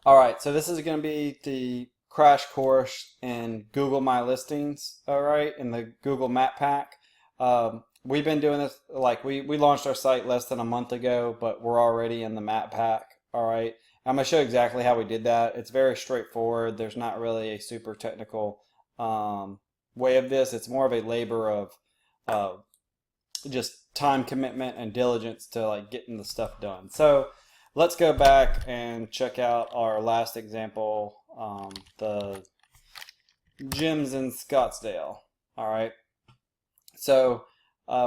All right, so this is going to be the crash course in Google My Listings, all right, in the Google Map Pack. We've been doing this, like we launched our site less than a month ago, but we're already in the Map Pack, all right. I'm going to show exactly how we did that. It's very straightforward. There's not really a super technical way of this. It's more of a labor of just time commitment and diligence to like getting the stuff done. So let's go back and check out our last example, the gyms in Scottsdale. All right. So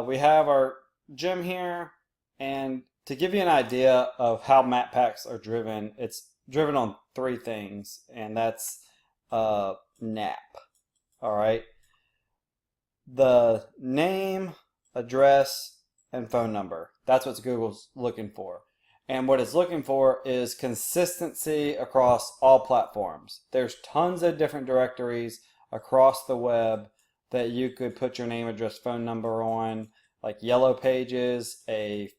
we have our gym here, and to give you an idea of how map packs are driven, it's driven on three things, and that's NAP. All right. The name, address, and phone number. That's what Google's looking for. And what it's looking for is consistency across all platforms. There's tons of different directories across the web that you could put your name, address, phone number on, like Yellow Pages, a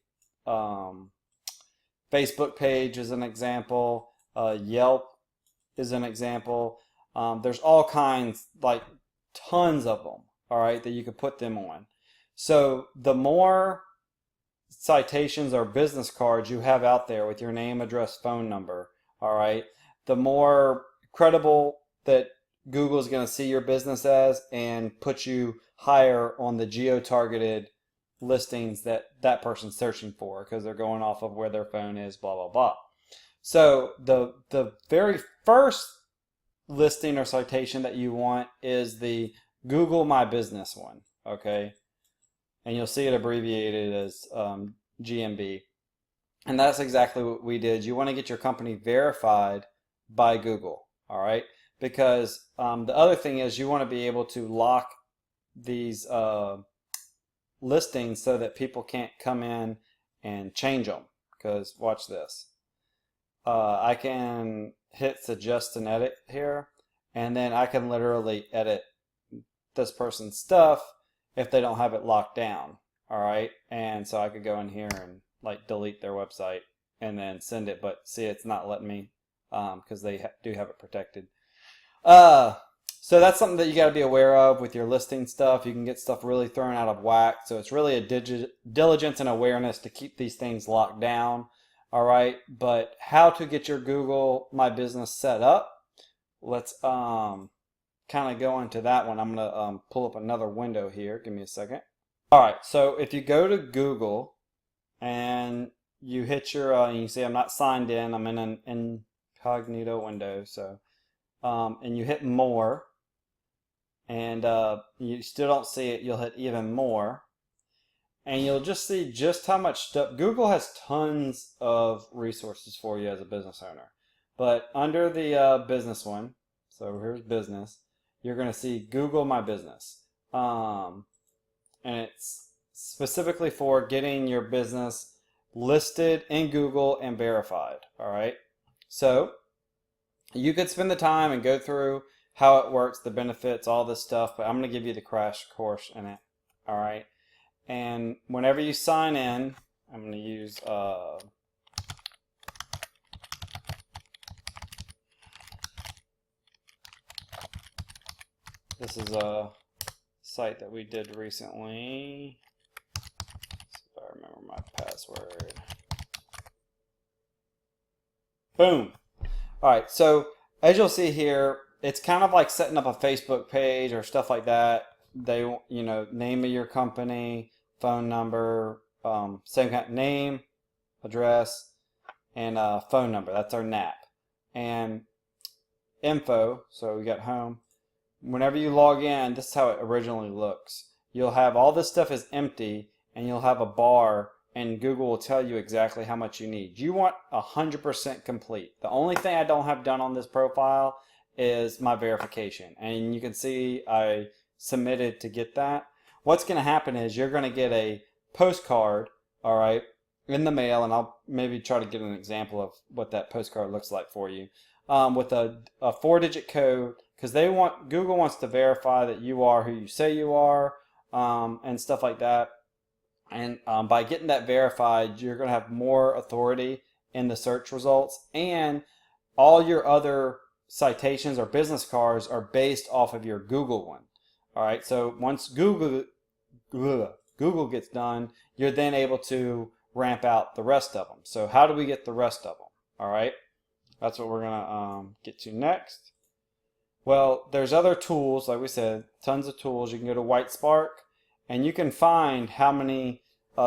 Facebook page is an example, Yelp is an example. There's all kinds, like tons of them, all right, that you could put them on. So the more citations or business cards you have out there with your name, address, phone number, all right, the more credible that Google is going to see your business as and put you higher on the geo-targeted listings that that person's searching for, because they're going off of where their phone is, blah, blah, blah. So the very first listing or citation that you want is the Google My Business one, okay? And you'll see it abbreviated as GMB. And that's exactly what we did. You want to get your company verified by Google, all right? Because the other thing is you want to be able to lock these listings so that people can't come in and change them. Because watch this. I can hit suggest and edit here, and then I can literally edit this person's stuff if they don't have it locked down, all right? And so I could go in here and like delete their website and then send it, but see, it's not letting me because they do have it protected. So that's something that you got to be aware of with your listing stuff. You can get stuff really thrown out of whack, so it's really a diligence and awareness to keep these things locked down, all right? But how to get your Google My Business set up, let's kind of go into that one. I'm going to pull up another window here. Give me a second. All right, so if you go to Google and you hit your, you see I'm not signed in. I'm in an incognito window. So, and you hit more, and you still don't see it. You'll hit even more, and you'll just see just how much stuff. Google has tons of resources for you as a business owner. But under the business one, so here's business, you're going to see Google My Business. And it's specifically for getting your business listed in Google and verified. All right. So you could spend the time and go through how it works, the benefits, all this stuff, but I'm going to give you the crash course in it. All right. And whenever you sign in, I'm going to use this is a site that we did recently. See if I remember my password. Boom. All right, so as you'll see here, it's kind of like setting up a Facebook page or stuff like that. They, you know, name of your company, phone number, same kind of name, address, and phone number. That's our NAP. And info, so we got home. Whenever you log in, this is how it originally looks. You'll have all this stuff is empty, and you'll have a bar, and Google will tell you exactly how much you need. You want 100% complete. The only thing I don't have done on this profile is my verification. And you can see I submitted to get that. What's going to happen is you're going to get a postcard, all right, in the mail, and I'll maybe try to get an example of what that postcard looks like for you, with a 4-digit code, because Google wants to verify that you are who you say you are, and stuff like that. And by getting that verified, you're going to have more authority in the search results, and all your other citations or business cards are based off of your Google one. All right, so once Google gets done, you're then able to ramp out the rest of them. So how do we get the rest of them? All right, that's what we're gonna get to next. Well, there's other tools, like we said, tons of tools. You can go to WhiteSpark, and you can find how many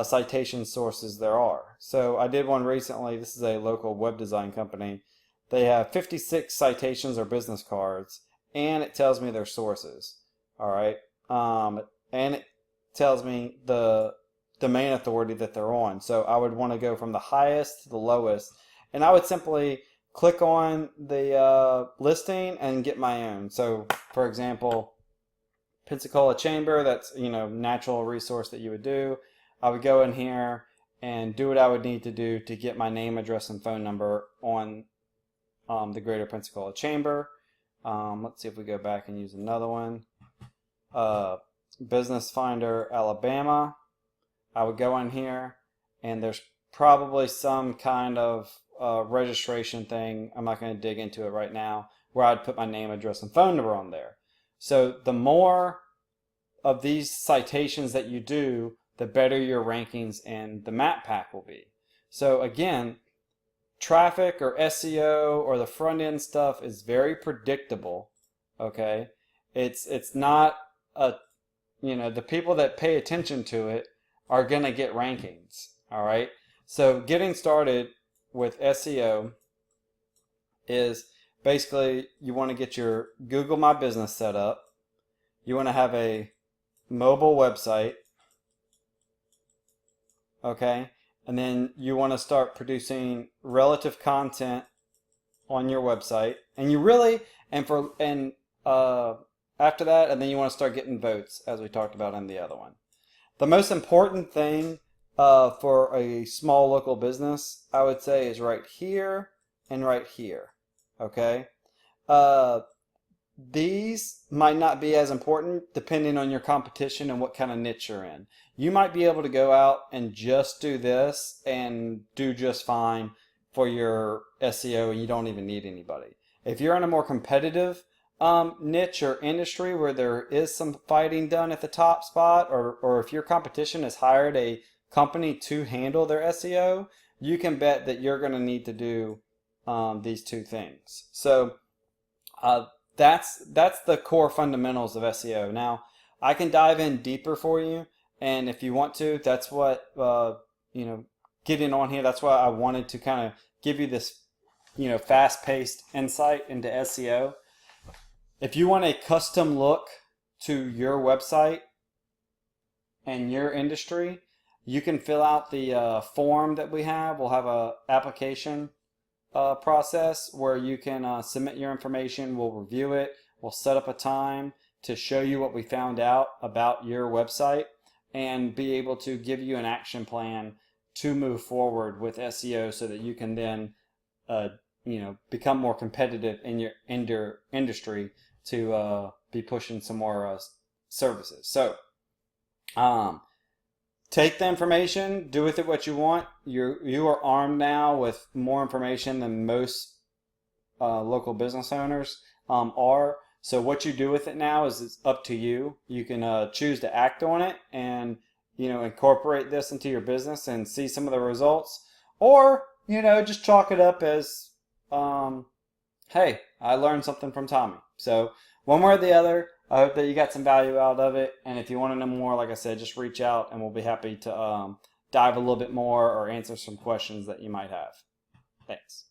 citation sources there are. So I did one recently. This is a local web design company. They have 56 citations or business cards, and it tells me their sources. All right, and it tells me the domain authority that they're on. So I would want to go from the highest to the lowest, and I would simply click on the listing and get my own. So, for example, Pensacola Chamber, that's, natural resource that you would do. I would go in here and do what I would need to do to get my name, address, and phone number on the Greater Pensacola Chamber. Let's see if we go back and use another one. Business Finder, Alabama. I would go in here, and there's probably some kind of registration thing. I'm not going to dig into it right now, where I'd put my name, address, and phone number on there. So the more of these citations that you do, the better your rankings in the map pack will be. So again, traffic or SEO or the front end stuff is very predictable. Okay, it's not the people that pay attention to it are gonna get rankings. All right, so getting started with SEO is basically you want to get your Google My Business set up. You want to have a mobile website, okay, and then you want to start producing relative content on your website, and you really after that, and then you want to start getting votes, as we talked about in the other one. The most important thing for a small local business, I would say, is right here and right here. Okay, these might not be as important depending on your competition and what kind of niche you're in. You might be able to go out and just do this and do just fine for your SEO, and you don't even need anybody. If you're in a more competitive niche or industry where there is some fighting done at the top spot, or if your competition has hired a company to handle their SEO, you can bet that you're going to need to do these two things. So that's the core fundamentals of SEO. Now, I can dive in deeper for you, and if you want to, that's what getting on here. That's why I wanted to kind of give you this fast-paced insight into SEO. If you want a custom look to your website and your industry, you can fill out the form that we have. We'll have a application process where you can submit your information. We'll review it. We'll set up a time to show you what we found out about your website and be able to give you an action plan to move forward with SEO so that you can then become more competitive in your industry to be pushing some more services. So take the information, do with it what you want. You are armed now with more information than most local business owners are. So what you do with it now is up to you. You can choose to act on it and incorporate this into your business and see some of the results, or just chalk it up as hey, I learned something from Tommy. So one way or the other, I hope that you got some value out of it. And if you want to know more, like I said, just reach out and we'll be happy to dive a little bit more or answer some questions that you might have. Thanks.